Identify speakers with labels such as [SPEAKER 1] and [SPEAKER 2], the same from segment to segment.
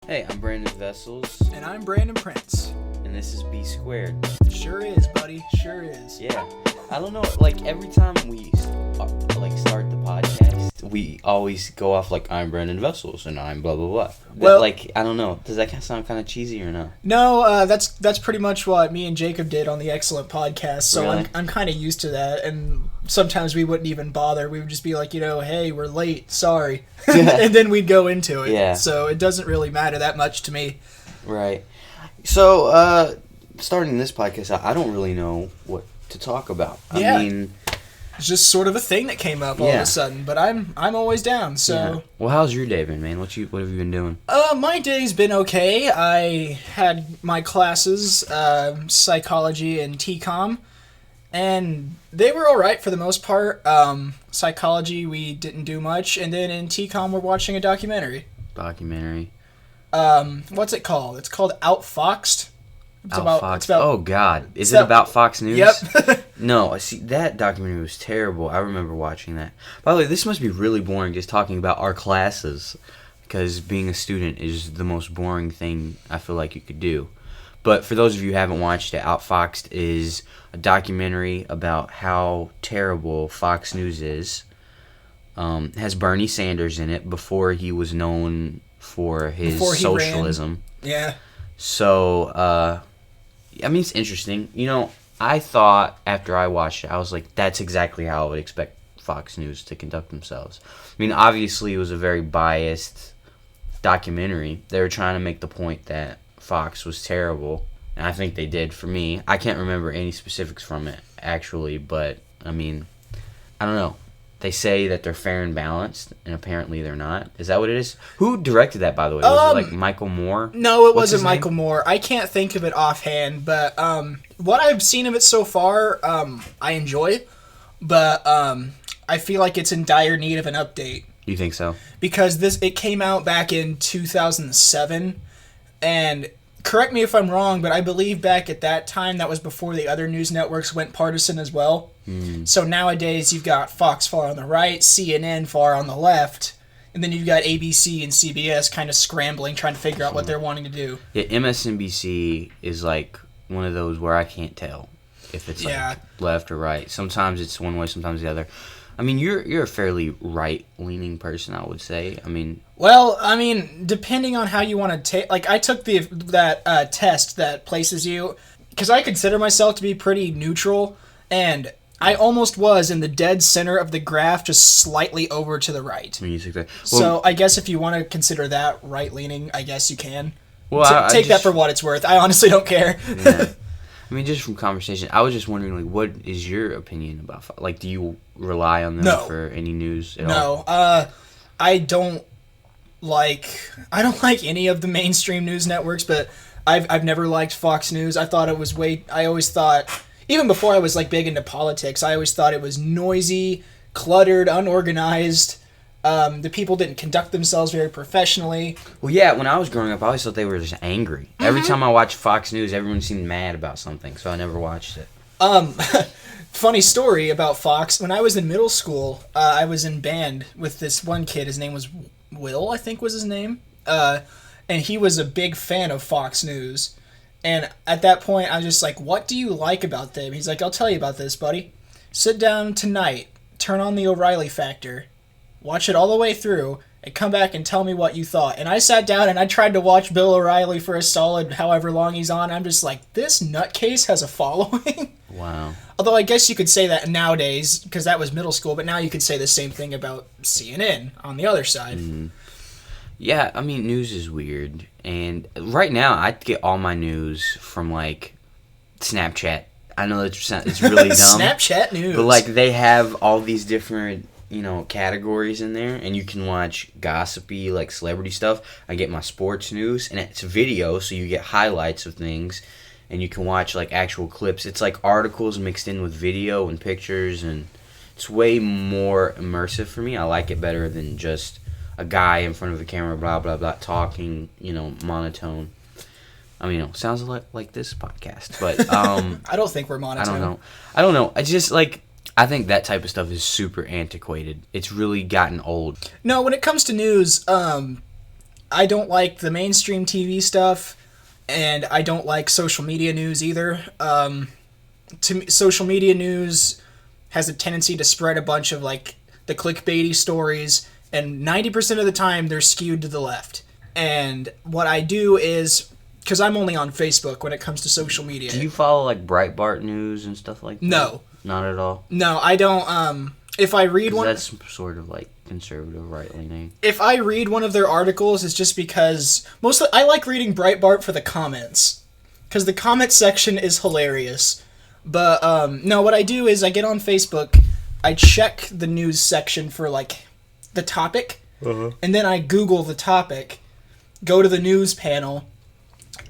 [SPEAKER 1] Hey, I'm Brandon Vessels.
[SPEAKER 2] And I'm Brandon Prince.
[SPEAKER 1] And this is B Squared.
[SPEAKER 2] Sure is, buddy. Sure is.
[SPEAKER 1] Yeah. I don't know, like, every time we, start the podcast, we always go off, like, I'm Brandon Vessels, and I'm blah, blah, blah.
[SPEAKER 2] Well,
[SPEAKER 1] like, I don't know. Does that sound kind of cheesy or no?
[SPEAKER 2] No, that's pretty much what me and Jacob did on the Excellent podcast, so
[SPEAKER 1] Really?
[SPEAKER 2] I'm kind of used to that, and sometimes we wouldn't even bother. We would just be like, hey, we're late, sorry. And then we'd go into it.
[SPEAKER 1] Yeah.
[SPEAKER 2] So it doesn't really matter that much to me.
[SPEAKER 1] Right. So, starting this podcast, I don't really know what to talk about.
[SPEAKER 2] Yeah.
[SPEAKER 1] I mean,
[SPEAKER 2] it's just sort of a thing that came up all of a sudden, but I'm always down, so...
[SPEAKER 1] Yeah. Well, how's your day been, man? What have you been doing?
[SPEAKER 2] My day's been okay. I had my classes, psychology and TCOM, and they were alright for the most part. Psychology, we didn't do much, and then in TCOM, we're watching a documentary. What's it called? It's called Outfoxed.
[SPEAKER 1] Oh, God. Is it about Fox News?
[SPEAKER 2] Yep.
[SPEAKER 1] No, see, that documentary was terrible. I remember watching that. By the way, this must be really boring just talking about our classes, because being a student is the most boring thing I feel like you could do. But for those of you who haven't watched it, Outfoxed is a documentary about how terrible Fox News is. It has Bernie Sanders in it before he was known for his socialism.
[SPEAKER 2] Yeah.
[SPEAKER 1] So, I mean, it's interesting. I thought after I watched it, I was like, that's exactly how I would expect Fox News to conduct themselves. I mean, obviously, it was a very biased documentary. They were trying to make the point that Fox was terrible, and I think they did for me. I can't remember any specifics from it, actually, but, I mean, I don't know. They say that they're fair and balanced, and apparently they're not. Is that what it is? Who directed that, by the way? Was it, like, Michael Moore?
[SPEAKER 2] No, it wasn't Michael Moore. I can't think of it offhand, but what I've seen of it so far, I enjoy. But I feel like it's in dire need of an update.
[SPEAKER 1] You think so?
[SPEAKER 2] Because it came out back in 2007, and... correct me if I'm wrong, but I believe back at that time, that was before the other news networks went partisan as well. So nowadays, you've got Fox far on the right, CNN far on the left, and then you've got ABC and CBS kind of scrambling, trying to figure out what they're wanting to do.
[SPEAKER 1] Yeah, MSNBC is like one of those where I can't tell if it's like left or right. Sometimes it's one way, sometimes the other. I mean, you're a fairly right-leaning person, I would say. I mean...
[SPEAKER 2] Well, I mean, depending on how you want to take... Like, I took that test that places you... Because I consider myself to be pretty neutral, and I almost was in the dead center of the graph, just slightly over to the right.
[SPEAKER 1] I mean, you think that...
[SPEAKER 2] So, I guess if you want to consider that right-leaning, I guess you can.
[SPEAKER 1] Well,
[SPEAKER 2] take that for what it's worth. I honestly don't care.
[SPEAKER 1] Yeah. I mean, just from conversation, I was just wondering, like, what is your opinion about... Like, do you rely on them for any news at all?
[SPEAKER 2] No. I don't like any of the mainstream news networks, but I've never liked Fox News. I thought it was I always thought, even before I was, like, big into politics, I always thought it was noisy, cluttered, unorganized. The people didn't conduct themselves very professionally.
[SPEAKER 1] Well, yeah, when I was growing up, I always thought they were just angry. Mm-hmm. Every time I watched Fox News, everyone seemed mad about something, so I never watched it.
[SPEAKER 2] Funny story about Fox. When I was in middle school, I was in band with this one kid. His name was Will, I think was his name. And he was a big fan of Fox News. And at that point, I was just like, what do you like about them? He's like, I'll tell you about this, buddy. Sit down tonight, turn on the O'Reilly Factor, watch it all the way through, and come back and tell me what you thought. And I sat down and I tried to watch Bill O'Reilly for a solid however long he's on. I'm just like, this nutcase has a following?
[SPEAKER 1] Wow.
[SPEAKER 2] Although I guess you could say that nowadays, because that was middle school, but now you could say the same thing about CNN on the other side.
[SPEAKER 1] Mm-hmm. Yeah, I mean, news is weird. And right now, I get all my news from, like, Snapchat. I know it's really dumb.
[SPEAKER 2] Snapchat news.
[SPEAKER 1] But, like, they have all these different... categories in there, and you can watch gossipy, like, celebrity stuff. I get my sports news, and it's video, so you get highlights of things, and you can watch, like, actual clips. It's like articles mixed in with video and pictures, and it's way more immersive for me. I like it better than just a guy in front of a camera, blah, blah, blah, talking, monotone. I mean, it sounds like this podcast, but,
[SPEAKER 2] I don't think we're monotone.
[SPEAKER 1] I don't know. I just, like... I think that type of stuff is super antiquated. It's really gotten old.
[SPEAKER 2] No, when it comes to news, I don't like the mainstream TV stuff, and I don't like social media news either. To me, social media news has a tendency to spread a bunch of like the clickbaity stories, and 90% of the time they're skewed to the left. And what I do is, because I'm only on Facebook when it comes to social media.
[SPEAKER 1] Do you follow like Breitbart news and stuff like that?
[SPEAKER 2] No.
[SPEAKER 1] Not at all?
[SPEAKER 2] No, I don't. If I read one...
[SPEAKER 1] That's sort of like conservative, right-leaning.
[SPEAKER 2] If I read one of their articles, it's just because... Mostly, I like reading Breitbart for the comments. Because the comment section is hilarious. But, no, what I do is I get on Facebook, I check the news section for, like, the topic, and then I Google the topic, go to the news panel,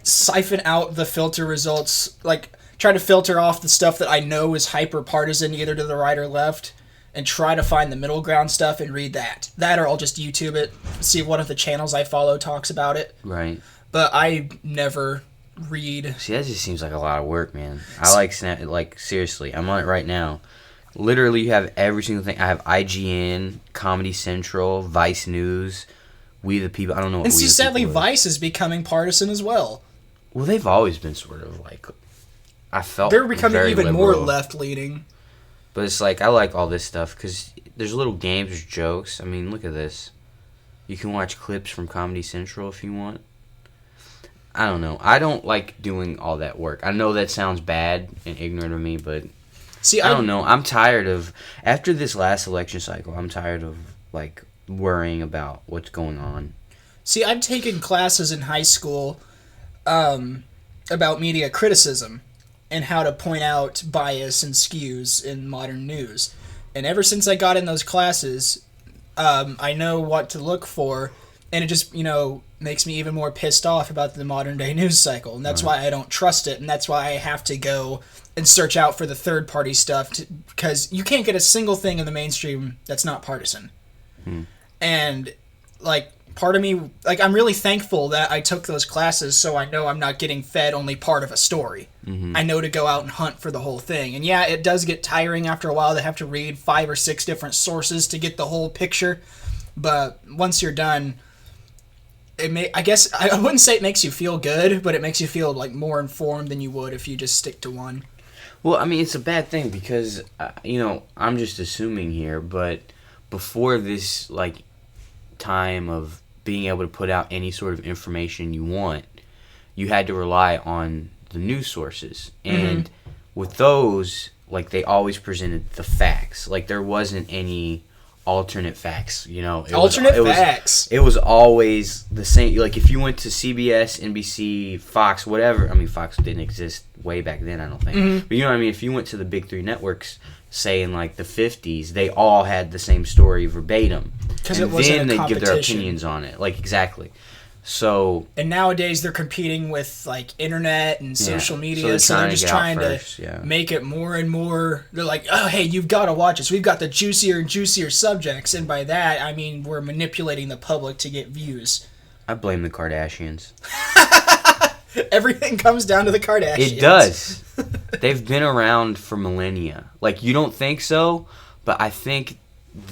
[SPEAKER 2] siphon out the filter results, like, try to filter off the stuff that I know is hyper-partisan, either to the right or left, and try to find the middle ground stuff and read that. That or I'll just YouTube it, see if one of the channels I follow talks about it.
[SPEAKER 1] Right.
[SPEAKER 2] But I never read.
[SPEAKER 1] See, that just seems like a lot of work, man. I like Snap. Like, seriously, I'm on it right now. Literally, you have every single thing. I have IGN, Comedy Central, Vice News, We the People. I don't know what
[SPEAKER 2] And
[SPEAKER 1] We
[SPEAKER 2] see,
[SPEAKER 1] the
[SPEAKER 2] sadly,
[SPEAKER 1] People is.
[SPEAKER 2] Vice is becoming partisan as well.
[SPEAKER 1] Well, they've always been sort of like... I felt
[SPEAKER 2] They're becoming
[SPEAKER 1] very
[SPEAKER 2] even
[SPEAKER 1] liberal.
[SPEAKER 2] more left-leaning.
[SPEAKER 1] But it's like, I like all this stuff because there's little games, there's jokes. I mean, look at this. You can watch clips from Comedy Central if you want. I don't know. I don't like doing all that work. I know that sounds bad and ignorant of me, but
[SPEAKER 2] See,
[SPEAKER 1] I don't know. I'm tired of, after this last election cycle, I'm tired of, like, worrying about what's going on.
[SPEAKER 2] See, I've taken classes in high school about media criticism and how to point out bias and skews in modern news. And ever since I got in those classes, I know what to look for, and it just, makes me even more pissed off about the modern day news cycle. And that's why I don't trust it, and that's why I have to go and search out for the third-party stuff, because you can't get a single thing in the mainstream that's not partisan. And, like, part of me, like, I'm really thankful that I took those classes so I know I'm not getting fed only part of a story. I know to go out and hunt for the whole thing. And yeah, it does get tiring after a while to have to read 5 or 6 different sources to get the whole picture. But once you're done, I guess, I wouldn't say it makes you feel good, but it makes you feel, like, more informed than you would if you just stick to one.
[SPEAKER 1] Well, I mean, it's a bad thing because, I'm just assuming here, but before this, like, time of being able to put out any sort of information you want, you had to rely on the news sources. And with those, like, they always presented the facts. Like, there wasn't any alternate facts,
[SPEAKER 2] Facts.
[SPEAKER 1] It was always the same. Like, if you went to CBS, NBC, Fox, whatever. I mean, Fox didn't exist way back then, I don't think. But you know what I mean? If you went to the big 3 networks, say in, like, the 50s, they all had the same story verbatim.
[SPEAKER 2] Because it wasn't
[SPEAKER 1] then
[SPEAKER 2] a
[SPEAKER 1] they'd give their
[SPEAKER 2] competition.
[SPEAKER 1] opinions on it. Like, exactly. So...
[SPEAKER 2] And nowadays they're competing with, like, internet and social media,
[SPEAKER 1] they're
[SPEAKER 2] so they're
[SPEAKER 1] trying to
[SPEAKER 2] just
[SPEAKER 1] get out
[SPEAKER 2] trying
[SPEAKER 1] first,
[SPEAKER 2] to make it more and more. They're like, oh, hey, you've got to watch this. We've got the juicier and juicier subjects, and by that, I mean we're manipulating the public to get views.
[SPEAKER 1] I blame the Kardashians.
[SPEAKER 2] Everything comes down to the Kardashians.
[SPEAKER 1] It does. They've been around for millennia. Like, you don't think so, but I think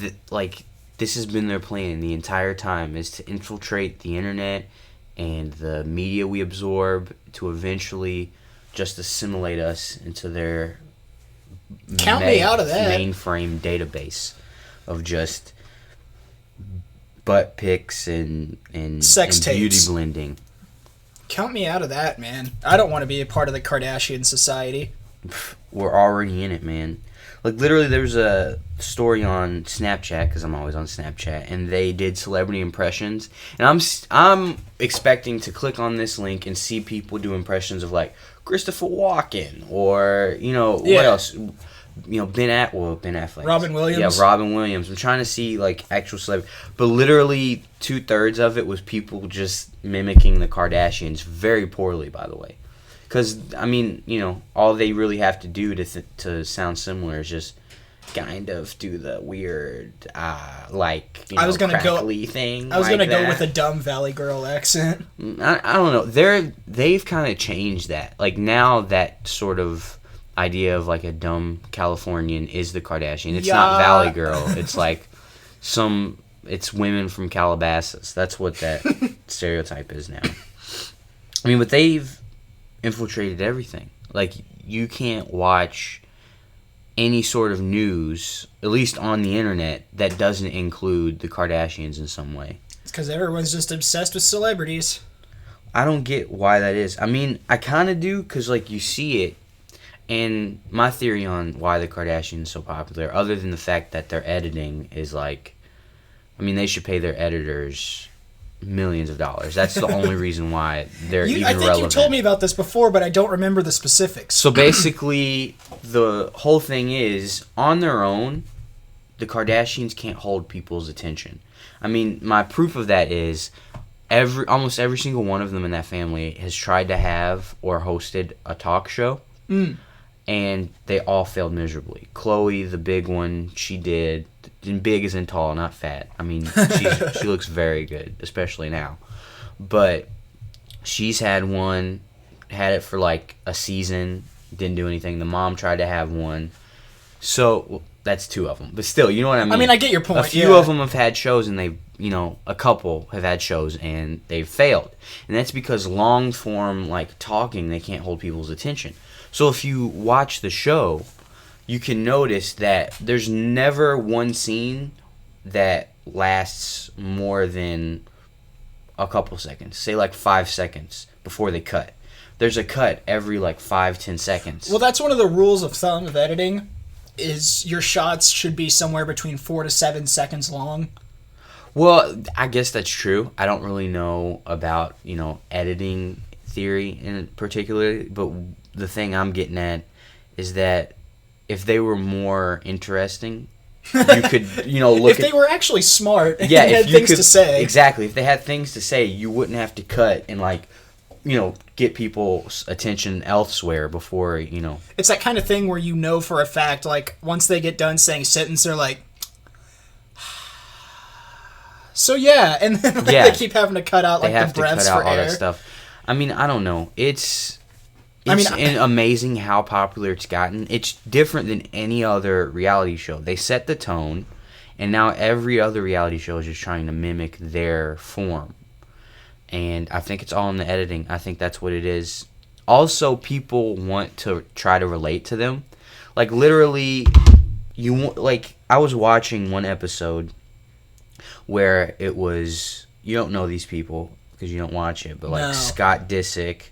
[SPEAKER 1] that, like, this has been their plan the entire time, is to infiltrate the internet and the media we absorb to eventually just assimilate us into their
[SPEAKER 2] Count me out of that.
[SPEAKER 1] mainframe database of just butt pics and
[SPEAKER 2] Sex
[SPEAKER 1] and beauty
[SPEAKER 2] tapes.
[SPEAKER 1] blending.
[SPEAKER 2] Count me out of that, man. I don't want to be a part of the Kardashian society.
[SPEAKER 1] We're already in it, man. Like, literally, there was a story on Snapchat, because I'm always on Snapchat, and they did celebrity impressions. And I'm expecting to click on this link and see people do impressions of, like, Christopher Walken, or, what else? Ben Affleck.
[SPEAKER 2] Robin Williams.
[SPEAKER 1] Yeah, Robin Williams. I'm trying to see, like, actual celebrity. But literally, 2/3 of it was people just mimicking the Kardashians very poorly, by the way. Because, I mean, all they really have to do to sound similar is just kind of do the weird, crackly thing.
[SPEAKER 2] I was
[SPEAKER 1] like
[SPEAKER 2] going to go
[SPEAKER 1] that.
[SPEAKER 2] with a dumb Valley Girl accent.
[SPEAKER 1] I don't know. They've kind of changed that. Like, now that sort of idea of, like, a dumb Californian is the Kardashian. It's not Valley Girl. It's like it's women from Calabasas. That's what that stereotype is now. I mean, but they've infiltrated everything. Like, you can't watch any sort of news, at least on the internet, that doesn't include the Kardashians in some way.
[SPEAKER 2] It's because everyone's just obsessed with celebrities.
[SPEAKER 1] I don't get why that is. I mean, I kind of do, because, like, you see it, and my theory on why the Kardashians are so popular, other than the fact that their editing is, like, I mean, they should pay their editors millions of dollars. That's the only reason why they're even relevant.
[SPEAKER 2] I think you told me about this before, but I don't remember the specifics.
[SPEAKER 1] So basically, the whole thing is, on their own, the Kardashians can't hold people's attention. I mean, my proof of that is almost every single one of them in that family has tried to have or hosted a talk show, and they all failed miserably. Khloe, the big one, she did. And big as in tall, not fat. I mean, she looks very good, especially now. But she's had it for like a season, didn't do anything. The mom tried to have one. So, that's two of them. But still, you know what I mean?
[SPEAKER 2] I mean, I get your point.
[SPEAKER 1] A few of them have had shows, and a couple have had shows, and they've failed. And that's because long form, like, talking, they can't hold people's attention. So if you watch the show, you can notice that there's never one scene that lasts more than a couple seconds. Say like 5 seconds before they cut. There's a cut every like 5-10 seconds.
[SPEAKER 2] Well, that's one of the rules of thumb of editing, is your shots should be somewhere between 4 to 7 seconds long.
[SPEAKER 1] Well, I guess that's true. I don't really know about, editing theory in particular, but the thing I'm getting at is that if they were more interesting, you could, look
[SPEAKER 2] if they were actually smart and
[SPEAKER 1] had
[SPEAKER 2] things to say.
[SPEAKER 1] Exactly. If they had things to say, you wouldn't have to cut and, like, get people's attention elsewhere before,
[SPEAKER 2] It's that kind of thing where for a fact, like, once they get done saying a sentence, they're like, so yeah, and then they keep having to cut out, like, the breaths for air. All that stuff.
[SPEAKER 1] I mean, I don't know. It's amazing how popular it's gotten. It's different than any other reality show. They set the tone, and now every other reality show is just trying to mimic their form. And I think it's all in the editing. I think that's what it is. Also, people want to try to relate to them. Like, literally, I was watching one episode where it was, you don't know these people because you don't watch it, but, like,
[SPEAKER 2] No.
[SPEAKER 1] Scott Disick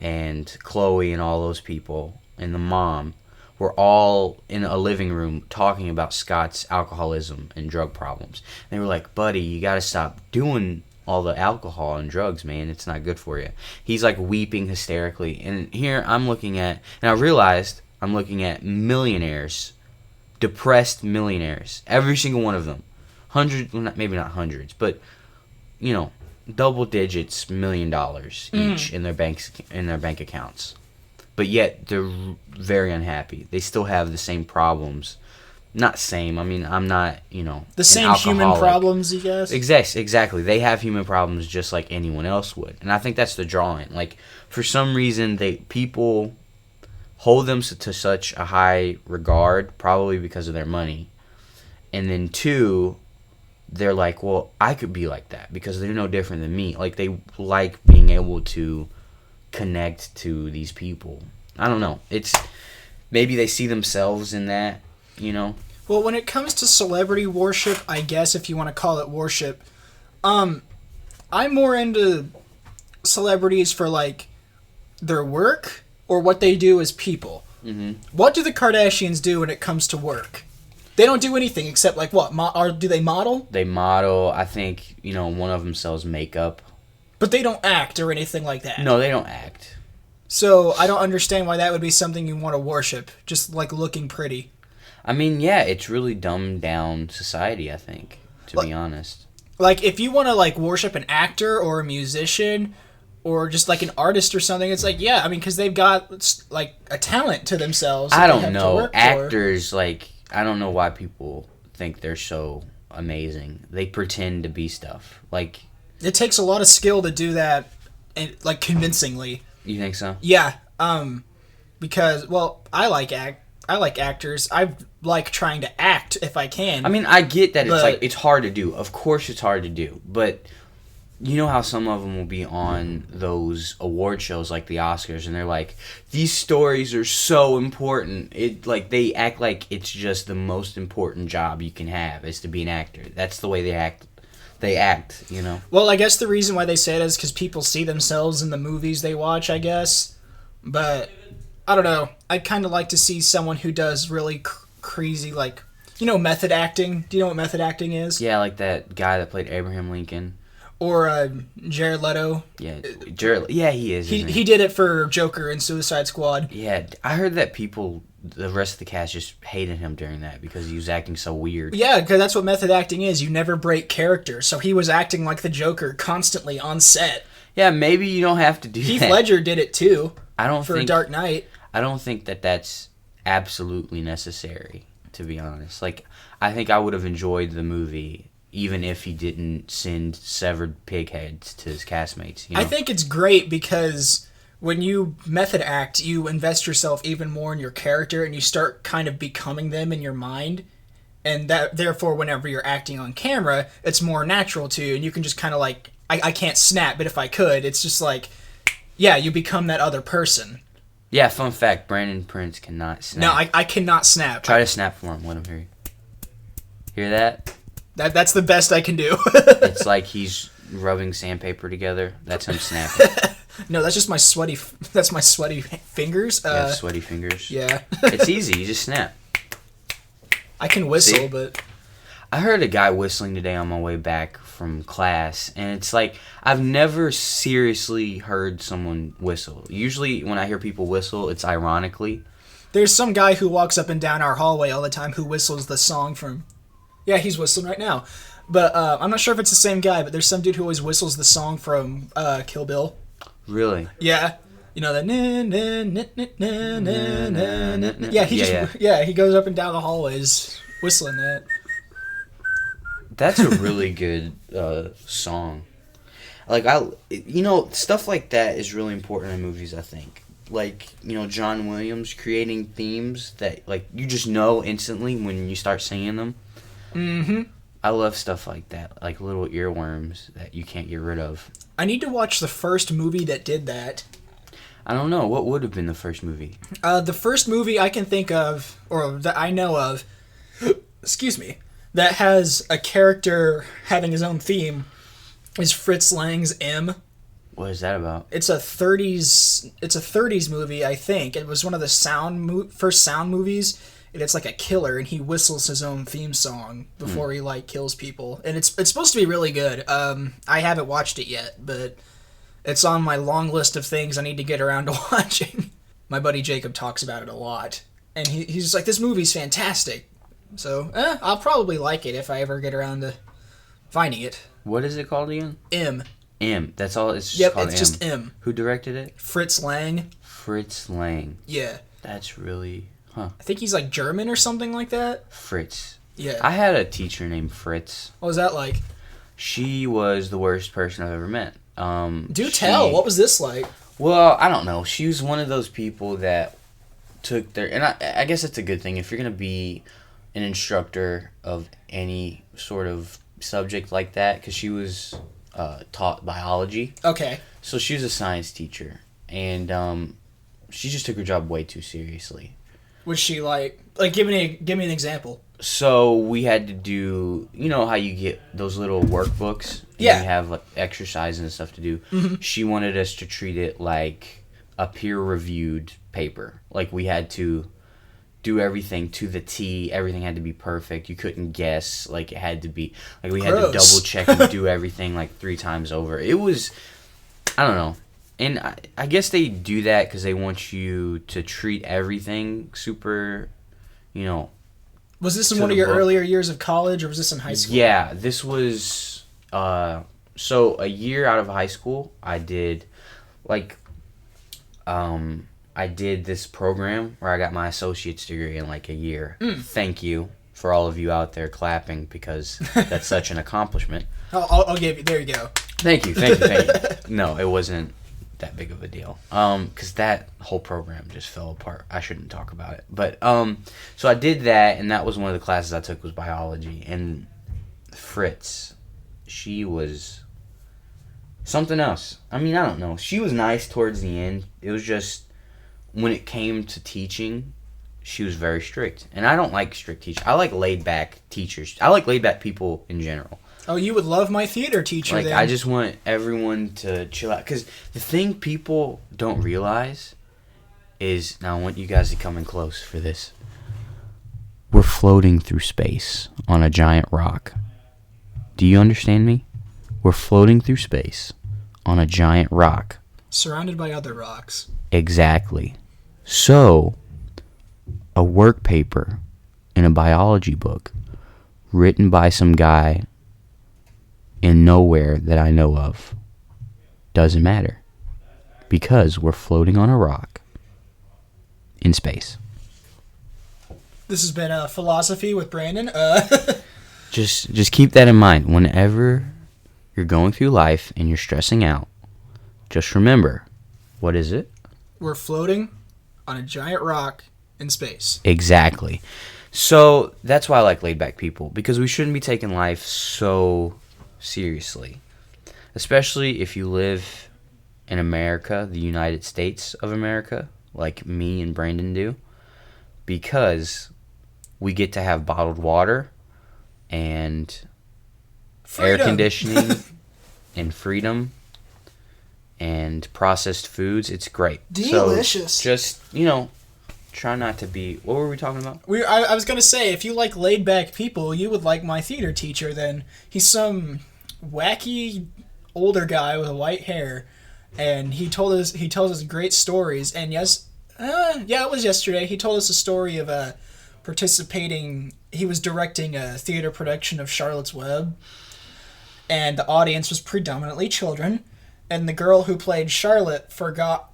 [SPEAKER 1] and Khloe and all those people and the mom were all in a living room talking about Scott's alcoholism and drug problems. They were like, buddy, you got to stop doing all the alcohol and drugs, man. It's not good for you. He's like weeping hysterically. And here I'm looking at, and I realized I'm looking at millionaires, depressed millionaires, every single one of them. Hundreds, well, maybe not hundreds, but, double digits, $1 million each in their bank accounts, but yet they're very unhappy. They still have the same problems. Not same. I mean, I'm not
[SPEAKER 2] the same human problems, you guys.
[SPEAKER 1] Exactly. They have human problems just like anyone else would, and I think that's the drawing. Like, for some reason, people hold them to such a high regard, probably because of their money, and then two, they're like, well, I could be like that because they're no different than me. Like, they like being able to connect to these people. I don't know. It's maybe they see themselves in that,
[SPEAKER 2] Well, when it comes to celebrity worship, I guess if you want to call it worship, I'm more into celebrities for, like, their work or what they do as people. Mm-hmm. What do the Kardashians do when it comes to work? They don't do anything except, like, what? Or do they model?
[SPEAKER 1] They model. I think, one of them sells makeup.
[SPEAKER 2] But they don't act or anything like that.
[SPEAKER 1] No, they don't act.
[SPEAKER 2] So I don't understand why that would be something you want to worship. Just, like, looking pretty.
[SPEAKER 1] I mean, yeah, it's really dumbed down society, I think, to be honest.
[SPEAKER 2] Like, if you want to, like, worship an actor or a musician or just, like, an artist or something, it's like, yeah, I mean, because they've got, like, a talent to themselves.
[SPEAKER 1] I don't know. Actors, like, I don't know why people think they're so amazing. They pretend to be stuff. Like,
[SPEAKER 2] it takes a lot of skill to do that, and, like, convincingly.
[SPEAKER 1] You think so?
[SPEAKER 2] Yeah. Because, well, I like actors. I like trying to act if I can.
[SPEAKER 1] I mean, I get that it's hard to do. Of course it's hard to do. But, you know how some of them will be on those award shows like the Oscars, and they're like, these stories are so important. It like they act like it's just the most important job you can have is to be an actor. That's the way they act. They act, you know.
[SPEAKER 2] Well, I guess the reason why they say it is because people see themselves in the movies they watch, I guess. But I don't know. I'd kind of like to see someone who does really crazy, like, method acting. Do you know what method acting is?
[SPEAKER 1] Yeah, like that guy that played Abraham Lincoln.
[SPEAKER 2] Or Jared Leto.
[SPEAKER 1] Yeah, Jared. Yeah, he is.
[SPEAKER 2] He did it for Joker and Suicide Squad.
[SPEAKER 1] Yeah, I heard that the rest of the cast just hated him during that because he was acting so weird.
[SPEAKER 2] Yeah, because that's what method acting is. You never break character. So he was acting like the Joker constantly on set.
[SPEAKER 1] Yeah, maybe you don't have to do
[SPEAKER 2] Heath
[SPEAKER 1] that.
[SPEAKER 2] Ledger did it too.
[SPEAKER 1] For
[SPEAKER 2] Dark Knight.
[SPEAKER 1] I don't think that that's absolutely necessary, to be honest. Like, I think I would have enjoyed the movie even if he didn't send severed pig heads to his castmates. You know?
[SPEAKER 2] I think it's great because when you method act, you invest yourself even more in your character and you start kind of becoming them in your mind. And that therefore, whenever you're acting on camera, it's more natural to you. And you can just kind of like, I can't snap, but if I could, it's just like, yeah, you become that other person.
[SPEAKER 1] Yeah, fun fact, Brandon Prince cannot snap.
[SPEAKER 2] No, I cannot snap.
[SPEAKER 1] Try to snap for him. Let him hear you. Hear that?
[SPEAKER 2] That's the best I can do.
[SPEAKER 1] It's like he's rubbing sandpaper together. That's him snapping.
[SPEAKER 2] No, that's just my sweaty. That's my sweaty fingers.
[SPEAKER 1] Yeah, sweaty fingers.
[SPEAKER 2] Yeah.
[SPEAKER 1] It's easy. You just snap.
[SPEAKER 2] I can whistle,
[SPEAKER 1] See?
[SPEAKER 2] but
[SPEAKER 1] I heard a guy whistling today on my way back from class, and it's like I've never seriously heard someone whistle. Usually, when I hear people whistle, it's ironically.
[SPEAKER 2] There's some guy who walks up and down our hallway all the time who whistles the song from. Yeah, he's whistling right now. But I'm not sure if it's the same guy, but there's some dude who always whistles the song from Kill Bill.
[SPEAKER 1] Really?
[SPEAKER 2] Yeah. You know that Yeah, he goes up and down the hallways whistling that.
[SPEAKER 1] That's a really good song. Like stuff like that is really important in movies, I think. Like, John Williams creating themes that like you just know instantly when you start singing them.
[SPEAKER 2] Mm-hmm.
[SPEAKER 1] I love stuff like that, like little earworms that you can't get rid of.
[SPEAKER 2] I need to watch the first movie that did that.
[SPEAKER 1] I don't know. What would have been the first movie?
[SPEAKER 2] The first movie I can think of, or that I know of, excuse me, that has a character having his own theme is Fritz Lang's M.
[SPEAKER 1] What is that about?
[SPEAKER 2] It's a 30s movie, I think. It was one of the first sound movies. And it's like a killer, and he whistles his own theme song before he kills people. And it's supposed to be really good. I haven't watched it yet, but it's on my long list of things I need to get around to watching. My buddy Jacob talks about it a lot, and he's just like, this movie's fantastic. So I'll probably like it if I ever get around to finding it.
[SPEAKER 1] What is it called again?
[SPEAKER 2] M.
[SPEAKER 1] That's all. It's just called
[SPEAKER 2] it's just M.
[SPEAKER 1] Who directed it?
[SPEAKER 2] Fritz Lang.
[SPEAKER 1] Fritz Lang.
[SPEAKER 2] Yeah.
[SPEAKER 1] That's really. Huh.
[SPEAKER 2] I think he's like German or something like that.
[SPEAKER 1] Fritz.
[SPEAKER 2] Yeah.
[SPEAKER 1] I had a teacher named Fritz.
[SPEAKER 2] What was that like?
[SPEAKER 1] She was the worst person I've ever met.
[SPEAKER 2] Tell. What was this like?
[SPEAKER 1] Well, I don't know. She was one of those people that took their... And I guess it's a good thing if you're going to be an instructor of any sort of subject like that, because she was taught biology.
[SPEAKER 2] Okay.
[SPEAKER 1] So she was a science teacher, and she just took her job way too seriously.
[SPEAKER 2] Was she like give me an example?
[SPEAKER 1] So we had to do, how you get those little workbooks? And
[SPEAKER 2] yeah.
[SPEAKER 1] You have like exercises and stuff to do.
[SPEAKER 2] Mm-hmm.
[SPEAKER 1] She wanted us to treat it like a peer-reviewed paper. Like we had to do everything to the T. Everything had to be perfect. You couldn't guess. Like it had to be, like we had to double check and do everything like 3 times over. It was, I don't know. And I guess they do that because they want you to treat everything super,
[SPEAKER 2] Was this in one of your earlier years of college, or was this in high school?
[SPEAKER 1] Yeah, this was, so a year out of high school, I did, I did this program where I got my associate's degree in like a year. Thank you for all of you out there clapping, because that's such an accomplishment.
[SPEAKER 2] I'll give you, there you go.
[SPEAKER 1] Thank you. No, it wasn't that big of a deal, because that whole program just fell apart. I shouldn't talk about it, but so I did that, and that was one of the classes I took was biology. And Fritz, she was something else. I mean, I don't know. She was nice towards the end. It was just when it came to teaching, she was very strict. And I don't like strict teachers. I like laid-back teachers. I like laid-back people in general.
[SPEAKER 2] Oh, you would love my theater teacher
[SPEAKER 1] Like,
[SPEAKER 2] then.
[SPEAKER 1] I just want everyone to chill out. Because the thing people don't realize is, now I want you guys to come in close for this. We're floating through space on a giant rock. Do you understand me? We're floating through space on a giant rock.
[SPEAKER 2] Surrounded by other rocks.
[SPEAKER 1] Exactly. So, a work paper in a biology book written by some guy in nowhere that I know of doesn't matter, because we're floating on a rock in space.
[SPEAKER 2] This has been Philosophy with Brandon.
[SPEAKER 1] Just keep that in mind. Whenever you're going through life and you're stressing out, just remember, what is it?
[SPEAKER 2] We're floating on a giant rock in space.
[SPEAKER 1] Exactly. So that's why I like laid back people, because we shouldn't be taking life so seriously, especially if you live in America, the United States of America, like me and Brandon do, because we get to have bottled water and
[SPEAKER 2] Freedom.
[SPEAKER 1] air conditioning and freedom and processed foods. It's great.
[SPEAKER 2] Delicious.
[SPEAKER 1] So just, try not to be... What were we talking about?
[SPEAKER 2] I was going to say, if you like laid-back people, you would like my theater teacher then. He's some wacky older guy with white hair, and he tells us great stories. And it was yesterday. He told us a story of participating. He was directing a theater production of Charlotte's Web, and the audience was predominantly children. And the girl who played Charlotte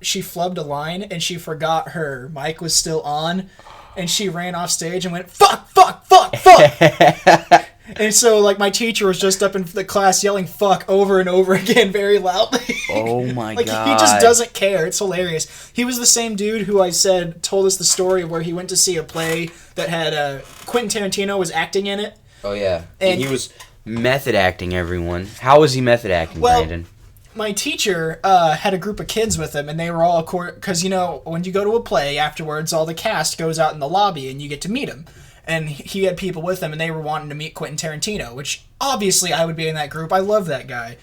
[SPEAKER 2] she flubbed a line, and she forgot her mic was still on, and she ran off stage and went, fuck, fuck, fuck, fuck. And so, my teacher was just up in the class yelling fuck over and over again very loudly.
[SPEAKER 1] Oh, my God.
[SPEAKER 2] He just doesn't care. It's hilarious. He was the same dude who I said told us the story of where he went to see a play that had Quentin Tarantino was acting in it.
[SPEAKER 1] Oh, yeah.
[SPEAKER 2] And
[SPEAKER 1] he was method acting, everyone. How was he method acting, Brandon?
[SPEAKER 2] My teacher had a group of kids with him, and they were all... Because, when you go to a play, afterwards, all the cast goes out in the lobby, and you get to meet him. And he had people with him, and they were wanting to meet Quentin Tarantino, which, obviously, I would be in that group. I love that guy.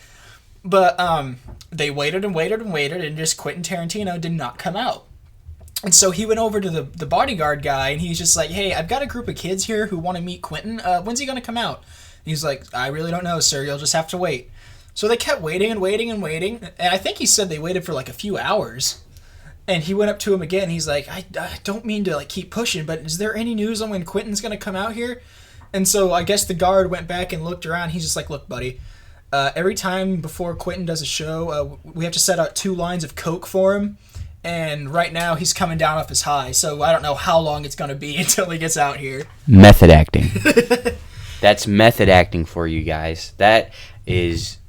[SPEAKER 2] But they waited and waited and waited, and just Quentin Tarantino did not come out. And so he went over to the bodyguard guy, and he's just like, hey, I've got a group of kids here who want to meet Quentin. When's he going to come out? And he's like, I really don't know, sir. You'll just have to wait. So they kept waiting and waiting and waiting, and I think he said they waited for a few hours. And he went up to him again. He's like, I don't mean to keep pushing, but is there any news on when Quentin's going to come out here? And so I guess the guard went back and looked around. He's just like, look, buddy, every time before Quentin does a show, we have to set out 2 lines of Coke for him. And right now he's coming down off his high, so I don't know how long it's going to be until he gets out here.
[SPEAKER 1] Method acting. That's method acting for you guys. That is...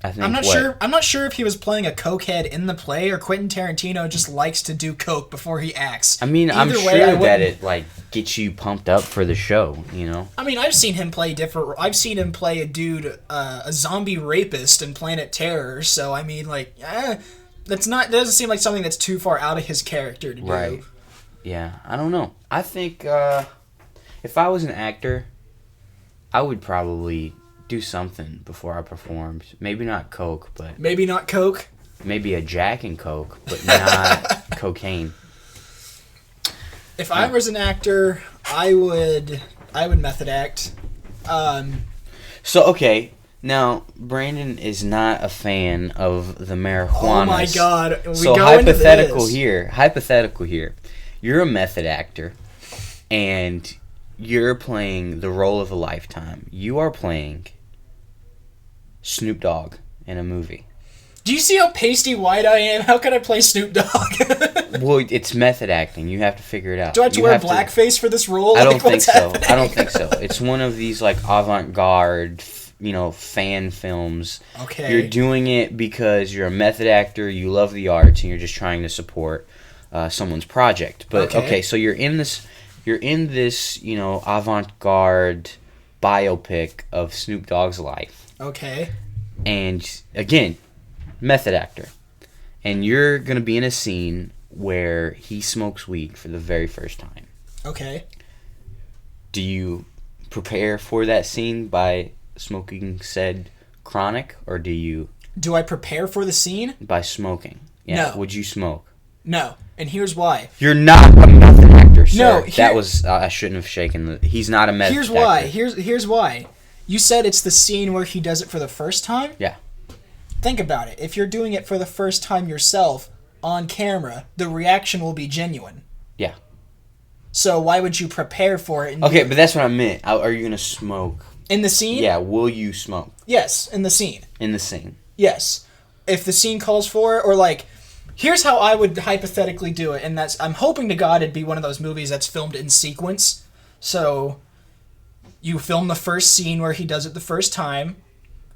[SPEAKER 2] I'm not sure if he was playing a cokehead in the play or Quentin Tarantino just likes to do coke before he acts.
[SPEAKER 1] I mean, I'm sure that it gets you pumped up for the show,
[SPEAKER 2] I mean, I've seen him play different. I've seen him play a dude, a zombie rapist in Planet Terror. So I mean, that doesn't seem like something that's too far out of his character to do.
[SPEAKER 1] Right. Yeah, I don't know. I think if I was an actor, I would probably do something before I performed. Maybe not coke, but...
[SPEAKER 2] Maybe not coke?
[SPEAKER 1] Maybe a Jack and Coke, but not cocaine.
[SPEAKER 2] If I was an actor, I would method act.
[SPEAKER 1] So, okay, now, Brandon is not a fan of the marijuana.
[SPEAKER 2] Oh my God.
[SPEAKER 1] Hypothetical here. You're a method actor, and you're playing the role of a lifetime. You are playing Snoop Dogg in a movie.
[SPEAKER 2] Do you see how pasty white I am? How can I play Snoop Dogg?
[SPEAKER 1] Well, it's method acting. You have to figure it out.
[SPEAKER 2] Do I have to wear blackface for this role?
[SPEAKER 1] I don't think so. It's one of these avant-garde, fan films.
[SPEAKER 2] Okay.
[SPEAKER 1] You're doing it because you're a method actor, you love the arts, and you're just trying to support someone's project. But okay, so you're in this avant-garde biopic of Snoop Dogg's life.
[SPEAKER 2] Okay.
[SPEAKER 1] And again, method actor, and you're gonna be in a scene where he smokes weed for the very first time.
[SPEAKER 2] Okay.
[SPEAKER 1] Do you prepare for that scene by smoking said chronic, or
[SPEAKER 2] Do I prepare for the scene?
[SPEAKER 1] by smoking? Yeah.
[SPEAKER 2] No.
[SPEAKER 1] Would you smoke?
[SPEAKER 2] No. And here's why.
[SPEAKER 1] You're not a method actor, sir.
[SPEAKER 2] No,
[SPEAKER 1] that was I shouldn't have shaken the. He's not a method
[SPEAKER 2] Here's
[SPEAKER 1] actor.
[SPEAKER 2] why. Here's why. You said it's the scene where he does it for the first time?
[SPEAKER 1] Yeah.
[SPEAKER 2] Think about it. If you're doing it for the first time yourself on camera, the reaction will be genuine.
[SPEAKER 1] Yeah.
[SPEAKER 2] So why would you prepare for it?
[SPEAKER 1] Okay, but that's what I meant. Are you gonna smoke?
[SPEAKER 2] In the scene?
[SPEAKER 1] Yeah. Will you smoke
[SPEAKER 2] Yes, in the scene.
[SPEAKER 1] in the scene?
[SPEAKER 2] Yes. If the scene calls for it, or like, here's how I would hypothetically do it, and that's, I'm hoping to God it'd be one of those movies that's filmed in sequence. So, you film the first scene where he does it the first time.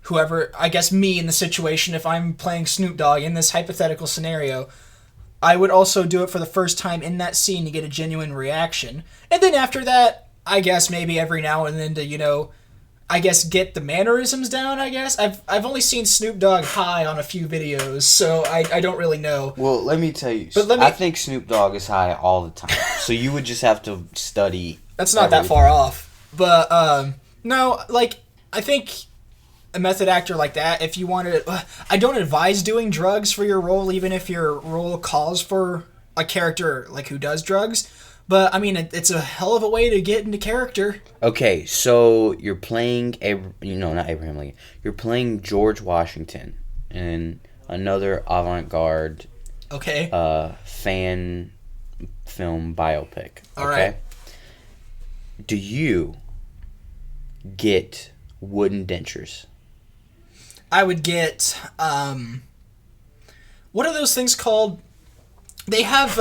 [SPEAKER 2] Whoever, I guess me in the situation, if I'm playing Snoop Dogg in this hypothetical scenario, I would also do it for the first time in that scene to get a genuine reaction. And then after that, I guess maybe every now and then to, I guess get the mannerisms down, I guess. I've only seen Snoop Dogg high on a few videos, so I don't really know.
[SPEAKER 1] Well, let me tell you.
[SPEAKER 2] But
[SPEAKER 1] I think Snoop Dogg is high all the time. So you would just have to study.
[SPEAKER 2] That's not that far off. But, no, like, I think a method actor like that, if you wanted to, I don't advise doing drugs for your role, even if your role calls for a character like who does drugs. But I mean, it's a hell of a way to get into character.
[SPEAKER 1] Okay, so you're playing not Abraham Lincoln. You're playing George Washington in another avant-garde, fan film biopic.
[SPEAKER 2] All right.
[SPEAKER 1] Do you get wooden dentures?
[SPEAKER 2] I would get, what are those things called? They have,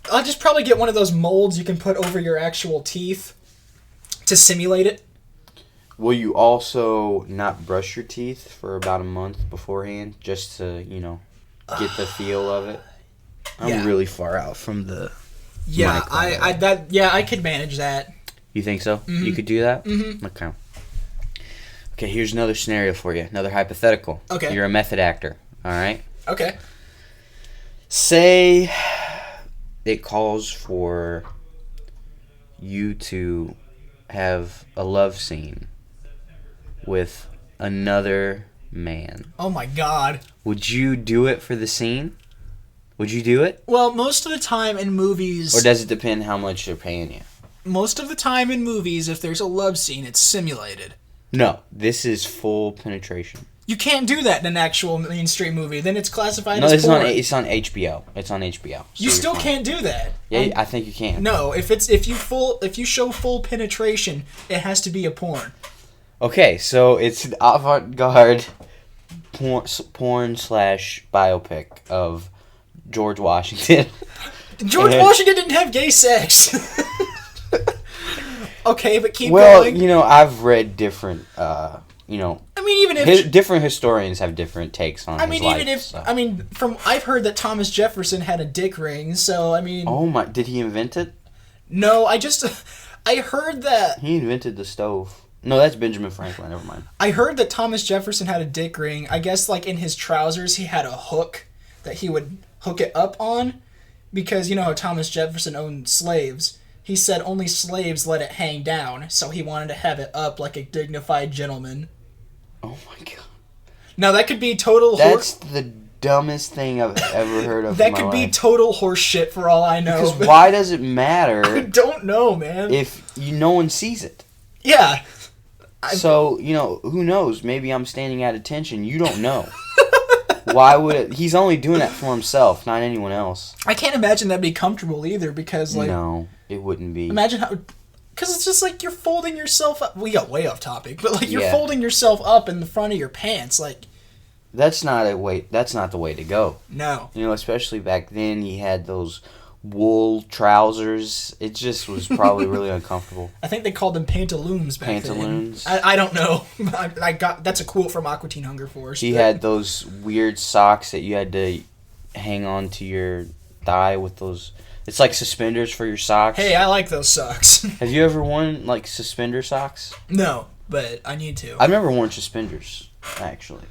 [SPEAKER 2] I'll just probably get one of those molds you can put over your actual teeth to simulate it.
[SPEAKER 1] Will you also not brush your teeth for about a month beforehand, just to, get the feel of it? I'm really far out from the
[SPEAKER 2] Yeah,
[SPEAKER 1] mic
[SPEAKER 2] I could manage that.
[SPEAKER 1] You think so? Mm-hmm. You could do that? Mm-hmm. Okay, here's another scenario for you. Another hypothetical.
[SPEAKER 2] Okay.
[SPEAKER 1] You're a method actor, all right?
[SPEAKER 2] Okay.
[SPEAKER 1] Say it calls for you to have a love scene with another man.
[SPEAKER 2] Oh my God.
[SPEAKER 1] Would you do it for the scene? Would you do it?
[SPEAKER 2] Well, most of the time in movies...
[SPEAKER 1] Or does it depend how much they're paying you?
[SPEAKER 2] Most of the time in movies, if there's a love scene, it's simulated.
[SPEAKER 1] No, this is full penetration.
[SPEAKER 2] You can't do that in an actual mainstream movie. Then it's classified
[SPEAKER 1] No,
[SPEAKER 2] as porn.
[SPEAKER 1] No, it's on HBO. It's on HBO. So
[SPEAKER 2] you still can't do that.
[SPEAKER 1] Yeah, I think you can.
[SPEAKER 2] No, if you show full penetration, it has to be a porn.
[SPEAKER 1] Okay, so it's an avant-garde porn / biopic of George Washington.
[SPEAKER 2] George Washington didn't have gay sex. Okay, but keep
[SPEAKER 1] going.
[SPEAKER 2] Well,
[SPEAKER 1] I've read different, I mean,
[SPEAKER 2] even if...
[SPEAKER 1] different historians have different takes on his life.
[SPEAKER 2] I've heard that Thomas Jefferson had a dick ring, so, I mean...
[SPEAKER 1] Oh my, did he invent it?
[SPEAKER 2] No, I heard that...
[SPEAKER 1] He invented the stove. No, that's Benjamin Franklin, never mind.
[SPEAKER 2] I heard that Thomas Jefferson had a dick ring. I guess, like, in his trousers, he had a hook that he would hook it up on, because, you know how Thomas Jefferson owned slaves. He said only slaves let it hang down, so he wanted to have it up like a dignified gentleman.
[SPEAKER 1] Oh my God.
[SPEAKER 2] Now that could be total
[SPEAKER 1] That's the dumbest thing I've ever heard of
[SPEAKER 2] That
[SPEAKER 1] in my
[SPEAKER 2] could be
[SPEAKER 1] life.
[SPEAKER 2] total horse shit for all I know.
[SPEAKER 1] Because why does it matter?
[SPEAKER 2] I don't know, man.
[SPEAKER 1] If no one sees it.
[SPEAKER 2] Yeah.
[SPEAKER 1] So, who knows? Maybe I'm standing at attention. You don't know. Why would it? He's only doing that for himself, not anyone else.
[SPEAKER 2] I can't imagine that'd be comfortable either, because, like...
[SPEAKER 1] No, it wouldn't be.
[SPEAKER 2] Imagine how... Because it's just like you're folding yourself up... We got way off topic, but, like, you're folding yourself up in the front of your pants, like...
[SPEAKER 1] That's not the way to go.
[SPEAKER 2] No.
[SPEAKER 1] Especially back then, he had those wool trousers. It just was probably really uncomfortable.
[SPEAKER 2] I think they called them pantaloons back
[SPEAKER 1] Pantaloons.
[SPEAKER 2] then. I don't know. That's a quote from Aqua Teen Hunger Force.
[SPEAKER 1] He had those weird socks that you had to hang on to your thigh with those. It's like suspenders for your socks.
[SPEAKER 2] Hey, I like those socks.
[SPEAKER 1] Have you ever worn like suspender socks?
[SPEAKER 2] No, but I need to.
[SPEAKER 1] I've never worn suspenders, actually.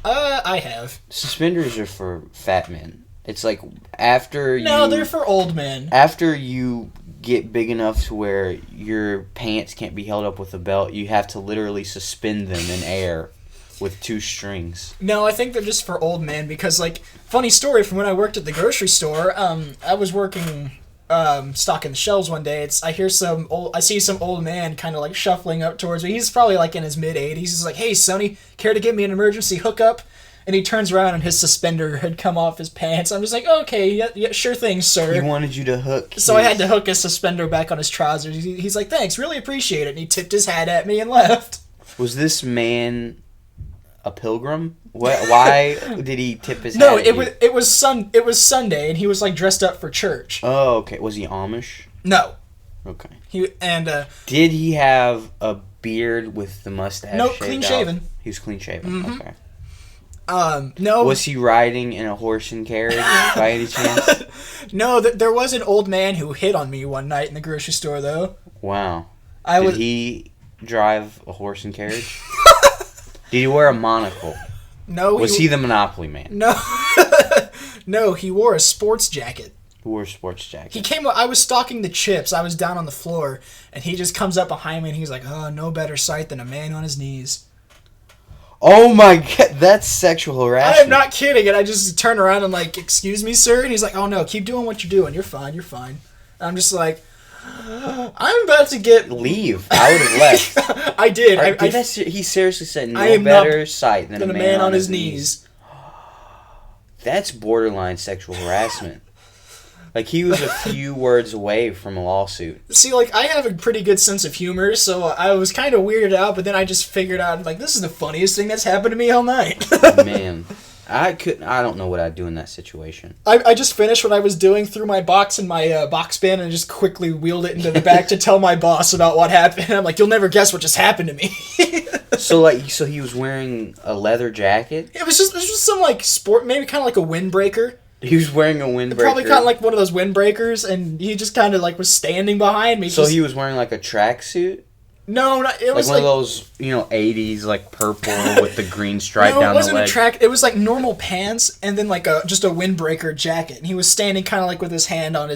[SPEAKER 2] I have.
[SPEAKER 1] Suspenders are for fat men. It's like after you...
[SPEAKER 2] No, they're for old men.
[SPEAKER 1] After you get big enough to where your pants can't be held up with a belt, you have to literally suspend them in air with 2 strings.
[SPEAKER 2] No, I think they're just for old men because, like, funny story from when I worked at the grocery store. I was working stocking the shelves one day. I see some old man kind of like shuffling up towards me. He's probably like in his mid-80s. He's like, "Hey, Sonny, care to give me an emergency hookup?" And he turns around and his suspender had come off his pants. I'm just like, "Okay, yeah, sure thing, sir."
[SPEAKER 1] He wanted you to hook.
[SPEAKER 2] So I had to hook his suspender back on his trousers. He's like, "Thanks, really appreciate it." And he tipped his hat at me and left.
[SPEAKER 1] Was this man a pilgrim? Why did he tip his hat?
[SPEAKER 2] No,
[SPEAKER 1] at
[SPEAKER 2] it
[SPEAKER 1] you?
[SPEAKER 2] was Sunday, and he was like dressed up for church.
[SPEAKER 1] Oh, okay. Was he Amish?
[SPEAKER 2] No,
[SPEAKER 1] Okay.
[SPEAKER 2] Did
[SPEAKER 1] he have a beard with the mustache?
[SPEAKER 2] No,
[SPEAKER 1] shaved
[SPEAKER 2] clean
[SPEAKER 1] out?
[SPEAKER 2] shaven.
[SPEAKER 1] He was clean shaven.
[SPEAKER 2] Mm-hmm.
[SPEAKER 1] Okay.
[SPEAKER 2] No.
[SPEAKER 1] Was he riding in a horse and carriage by any chance?
[SPEAKER 2] No, there was an old man who hit on me one night in the grocery store, though.
[SPEAKER 1] Wow. Did he drive a horse and carriage? Did he wear a monocle?
[SPEAKER 2] No.
[SPEAKER 1] Was he the Monopoly man?
[SPEAKER 2] No. No, he wore a sports jacket.
[SPEAKER 1] Who wore a sports jacket?
[SPEAKER 2] I was stocking the chips. I was down on the floor, and he just comes up behind me, and he's like, "Oh, no better sight than a man on his knees."
[SPEAKER 1] Oh my god, that's sexual harassment.
[SPEAKER 2] I am not kidding. And I just turn around and like, "Excuse me, sir?" And he's like, "Oh no, keep doing what you're doing. You're fine. You're fine." And I'm just like, I'm about to get...
[SPEAKER 1] Leave. I would have left.
[SPEAKER 2] I did.
[SPEAKER 1] He seriously said no better sight than a man on his knees. That's borderline sexual harassment. Like, he was a few words away from a lawsuit.
[SPEAKER 2] See, like, I have a pretty good sense of humor, so I was kind of weirded out, but then I just figured out, like, this is the funniest thing that's happened to me all night.
[SPEAKER 1] Man, I don't know what I'd do in that situation.
[SPEAKER 2] I just finished what I was doing, threw my box in my box bin, and just quickly wheeled it into the back to tell my boss about what happened. And I'm like, "You'll never guess what just happened to me."
[SPEAKER 1] So he was wearing a leather jacket?
[SPEAKER 2] It was just some, like, sport, maybe kind of like a windbreaker.
[SPEAKER 1] He was wearing a windbreaker?
[SPEAKER 2] Probably kind of like one of those windbreakers, and he just kind of, like, was standing behind me.
[SPEAKER 1] So he was wearing, like, a tracksuit?
[SPEAKER 2] No, it was
[SPEAKER 1] like one of those, 80s, like, purple with the green stripe down the leg.
[SPEAKER 2] No, it wasn't it was like normal pants and then like just a windbreaker jacket. And he was standing kind of like with his hands on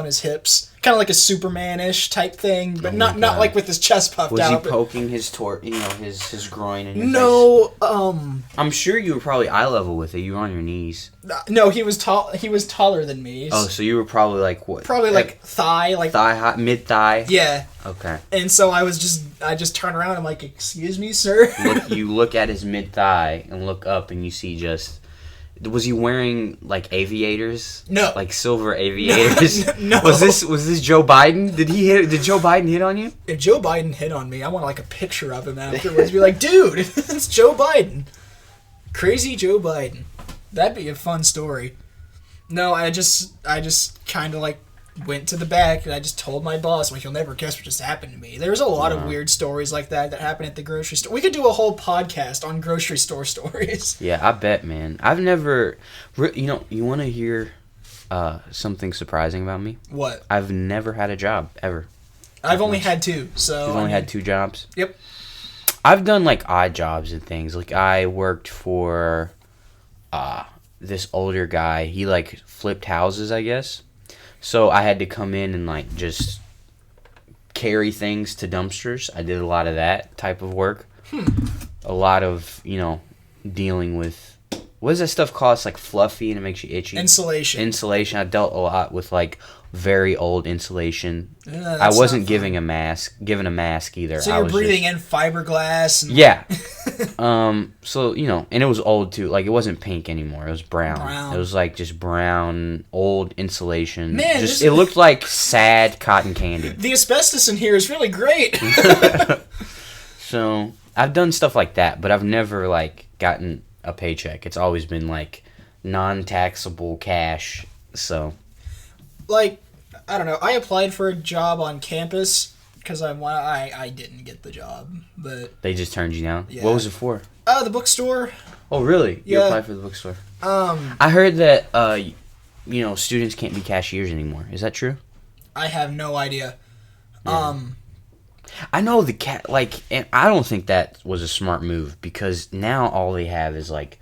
[SPEAKER 2] his hips, kind of like a Superman-ish type thing, but not like with his chest puffed out.
[SPEAKER 1] Was he poking his his groin in your
[SPEAKER 2] face?
[SPEAKER 1] I'm sure you were probably eye level with it. You were on your knees.
[SPEAKER 2] No, he was tall. He was taller than me.
[SPEAKER 1] Oh, so you were probably like what?
[SPEAKER 2] Probably like thigh, mid thigh. Yeah.
[SPEAKER 1] Okay.
[SPEAKER 2] And so I just turn around and I'm like, "Excuse me, sir."
[SPEAKER 1] You look at his mid thigh and look up and you see just. Was he wearing like aviators?
[SPEAKER 2] No.
[SPEAKER 1] Like silver aviators?
[SPEAKER 2] No.
[SPEAKER 1] Was this Joe Biden? Did Joe Biden hit on you?
[SPEAKER 2] If Joe Biden hit on me, I want like a picture of him afterwards. Be like, "Dude, it's Joe Biden. Crazy Joe Biden." That'd be a fun story. No, I just kind of like went to the back and I just told my boss, "Like, you'll never guess what just happened to me." There's a lot of weird stories like that happen at the grocery store. We could do a whole podcast on grocery store stories.
[SPEAKER 1] Yeah, I bet, man. I've never... you want to hear something surprising about me?
[SPEAKER 2] What?
[SPEAKER 1] I've never had a job, ever.
[SPEAKER 2] I've only had 2, so...
[SPEAKER 1] You've only had 2 jobs?
[SPEAKER 2] Yep.
[SPEAKER 1] I've done, like, odd jobs and things. Like, I worked for this older guy. He, like, flipped houses, I guess. So I had to come in and, like, just carry things to dumpsters. I did a lot of that type of work. A lot of, dealing with... What is that stuff called? It's, like, fluffy and it makes you itchy. Insulation. I dealt a lot with, like, very old insulation. I wasn't given a mask either.
[SPEAKER 2] So you're breathing in fiberglass.
[SPEAKER 1] Yeah. So, and it was old too. Like, it wasn't pink anymore. It was brown. It was like just brown, old insulation. Man, it looked like sad cotton candy.
[SPEAKER 2] The asbestos in here is really great.
[SPEAKER 1] So, I've done stuff like that, but I've never, like, gotten a paycheck. It's always been, like, non-taxable cash, so...
[SPEAKER 2] Like, I don't know. I applied for a job on campus because I didn't get the job, but
[SPEAKER 1] they just turned you down.
[SPEAKER 2] Yeah.
[SPEAKER 1] What was it for?
[SPEAKER 2] The bookstore.
[SPEAKER 1] Oh, really?
[SPEAKER 2] Yeah.
[SPEAKER 1] You applied for the bookstore. I heard that students can't be cashiers anymore. Is that true?
[SPEAKER 2] I have no idea.
[SPEAKER 1] Yeah. I know the cat, like, and I don't think that was a smart move because now all they have is like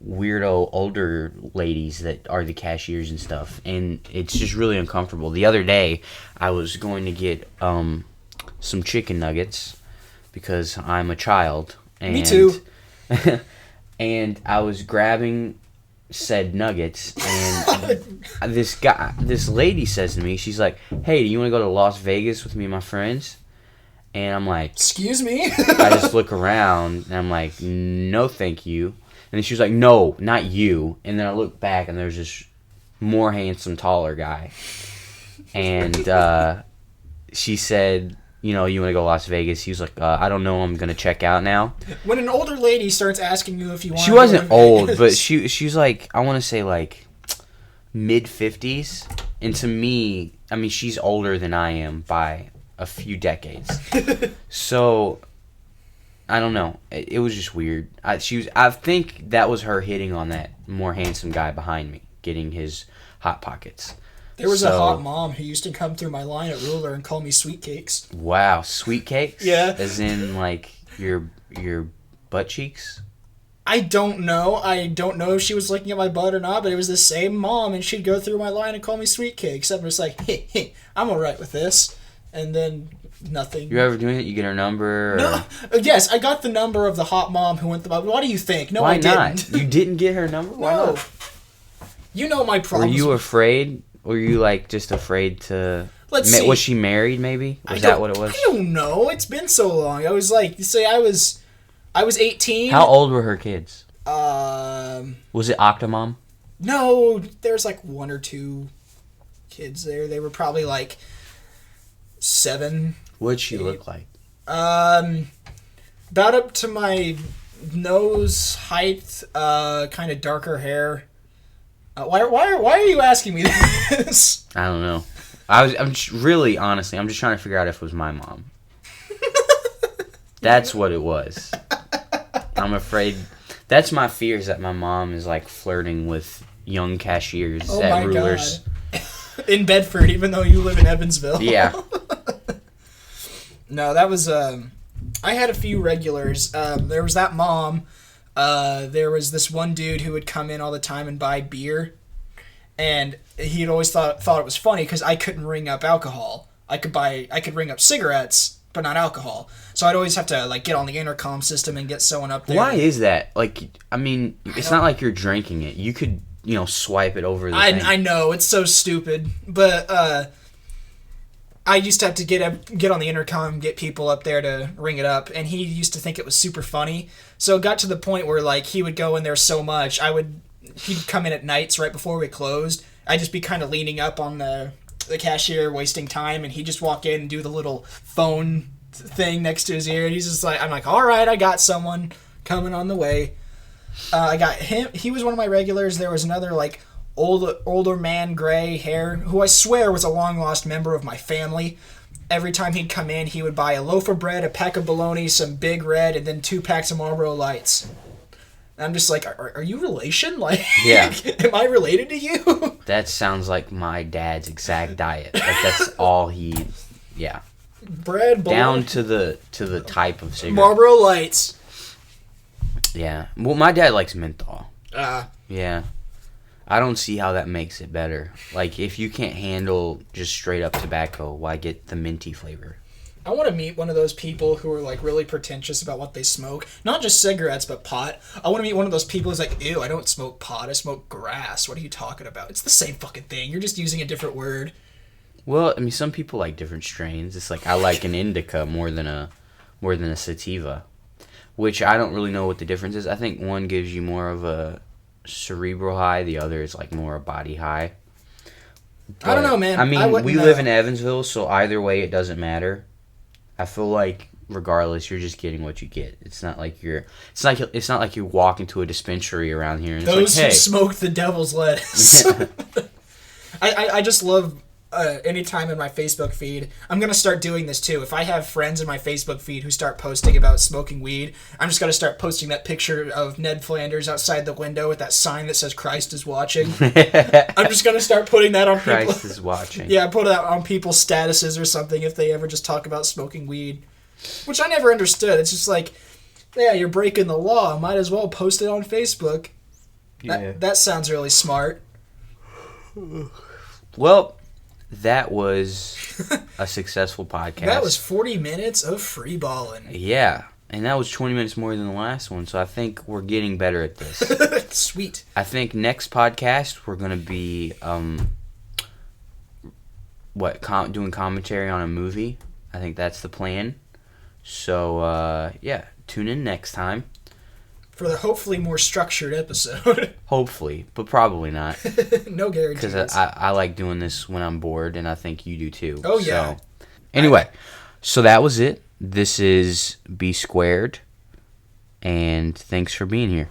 [SPEAKER 1] weirdo older ladies that are the cashiers and stuff, and it's just really uncomfortable. The other day, I was going to get some chicken nuggets because I'm a child. And,
[SPEAKER 2] Me too.
[SPEAKER 1] and I was grabbing said nuggets, and this lady says to me, she's like, "Hey, do you want to go to Las Vegas with me and my friends?" And I'm like,
[SPEAKER 2] "Excuse me?"
[SPEAKER 1] I just look around, and I'm like, "No, thank you." And then she was like, "No, not you." And then I look back, and there's this more handsome, taller guy. And she said, "You know, you want to go to Las Vegas?" He was like, "I don't know. I'm going to check out now."
[SPEAKER 2] When an older lady starts asking you if you want
[SPEAKER 1] she
[SPEAKER 2] to go
[SPEAKER 1] wasn't
[SPEAKER 2] to
[SPEAKER 1] old,
[SPEAKER 2] Vegas.
[SPEAKER 1] but she's like, I want to say like mid-50s. And to me, I mean, she's older than I am by a few decades. So I don't know. It was just weird. I think that was her hitting on that more handsome guy behind me, getting his hot pockets.
[SPEAKER 2] There was a hot mom who used to come through my line at Ruler and call me sweet cakes.
[SPEAKER 1] Wow, sweet cakes?
[SPEAKER 2] Yeah.
[SPEAKER 1] As in like your butt cheeks?
[SPEAKER 2] I don't know. I don't know if she was looking at my butt or not, but it was the same mom, and she'd go through my line and call me sweet cakes. I'm just like, hey, I'm alright with this. And then nothing.
[SPEAKER 1] You ever doing it? You get her number? Or...
[SPEAKER 2] No. Yes, I got the number of the hot mom who went. What do you think? No,
[SPEAKER 1] Why
[SPEAKER 2] I didn't.
[SPEAKER 1] not? You didn't get her number? Why
[SPEAKER 2] No.
[SPEAKER 1] not?
[SPEAKER 2] You know my problems.
[SPEAKER 1] Were you afraid? Were you like just afraid to?
[SPEAKER 2] Let's see.
[SPEAKER 1] Was she married? Maybe was that what it was?
[SPEAKER 2] I don't know. It's been so long. I was like, say I was 18.
[SPEAKER 1] How old were her kids?
[SPEAKER 2] Was
[SPEAKER 1] it Octomom?
[SPEAKER 2] No, there's like one or two kids there. They were probably like 7.
[SPEAKER 1] What'd she look like?
[SPEAKER 2] About up to my nose height. Kind of darker hair. Why are you asking me this?
[SPEAKER 1] I don't know. I'm just, really honestly, I'm just trying to figure out if it was my mom. That's what it was. I'm afraid. That's my fear, is that my mom is like flirting with young cashiers at Rulers.
[SPEAKER 2] God. In Bedford, even though you live in Evansville.
[SPEAKER 1] Yeah.
[SPEAKER 2] No, that was I had a few regulars. There was that mom. There was this one dude who would come in all the time and buy beer, and he'd always thought it was funny because I couldn't ring up alcohol. I could ring up cigarettes, but not alcohol. So I'd always have to like get on the intercom system and get someone up there.
[SPEAKER 1] Why is that? Like, I mean, it's not like you're drinking it. You could, swipe it over the thing.
[SPEAKER 2] I know, it's so stupid, but I used to have to get on the intercom and get people up there to ring it up, and he used to think it was super funny. So it got to the point where like he would go in there so much, he'd come in at nights right before we closed. I'd just be kind of leaning up on the cashier, wasting time, and he'd just walk in and do the little phone thing next to his ear, and he's just like, I'm like, all right, I got someone coming on the way. I got him. He was one of my regulars. There was another like older man, gray hair, who I swear was a long lost member of my family. Every time he'd come in, he would buy a loaf of bread, a pack of bologna, some Big Red, and then 2 packs of Marlboro Lights. And I'm just like, are you relation? Like,
[SPEAKER 1] yeah.
[SPEAKER 2] Am I related to you?
[SPEAKER 1] That sounds like my dad's exact diet. Like that's all he, yeah.
[SPEAKER 2] Bread, bologna.
[SPEAKER 1] Down to the type of cigarette.
[SPEAKER 2] Marlboro Lights.
[SPEAKER 1] Yeah. Well, my dad likes menthol.
[SPEAKER 2] Yeah.
[SPEAKER 1] I don't see how that makes it better. Like, if you can't handle just straight up tobacco, why get the minty flavor?
[SPEAKER 2] I want to meet one of those people who are like really pretentious about what they smoke. Not just cigarettes, but pot. I want to meet one of those people who's like, ew, I don't smoke pot, I smoke grass. What are you talking about? It's the same fucking thing. You're just using a different word.
[SPEAKER 1] Well, I mean, some people like different strains. It's like I like an indica more than a sativa, which I don't really know what the difference is. I think one gives you more of a cerebral high, the other is like more a body high. But,
[SPEAKER 2] I don't know, man.
[SPEAKER 1] I mean, we
[SPEAKER 2] know.
[SPEAKER 1] live in Evansville, so either way it doesn't matter. I feel like regardless, you're just getting what you get. It's not like you're walk into a dispensary around here and
[SPEAKER 2] those
[SPEAKER 1] it's like, hey,
[SPEAKER 2] who smoke the devil's lettuce. I just love anytime in my Facebook feed. I'm going to start doing this too. If I have friends in my Facebook feed who start posting about smoking weed, I'm just going to start posting that picture of Ned Flanders outside the window with that sign that says Christ is watching. I'm just going to start putting that on people.
[SPEAKER 1] Christ is watching.
[SPEAKER 2] Yeah, put that on people's statuses or something if they ever just talk about smoking weed. Which I never understood. It's just like, yeah, you're breaking the law. Might as well post it on Facebook.
[SPEAKER 1] Yeah.
[SPEAKER 2] That sounds really smart.
[SPEAKER 1] Well, that was a successful podcast.
[SPEAKER 2] That was 40 minutes of free balling.
[SPEAKER 1] Yeah, and that was 20 minutes more than the last one, so I think we're getting better at this.
[SPEAKER 2] Sweet.
[SPEAKER 1] I think next podcast we're going to be doing commentary on a movie. I think that's the plan. So, yeah, tune in next time.
[SPEAKER 2] For the hopefully more structured episode.
[SPEAKER 1] Hopefully, but probably not.
[SPEAKER 2] No guarantees.
[SPEAKER 1] Because I like doing this when I'm bored, and I think you do too.
[SPEAKER 2] Oh, yeah.
[SPEAKER 1] So, anyway, so that was it. This is B Squared, and thanks for being here.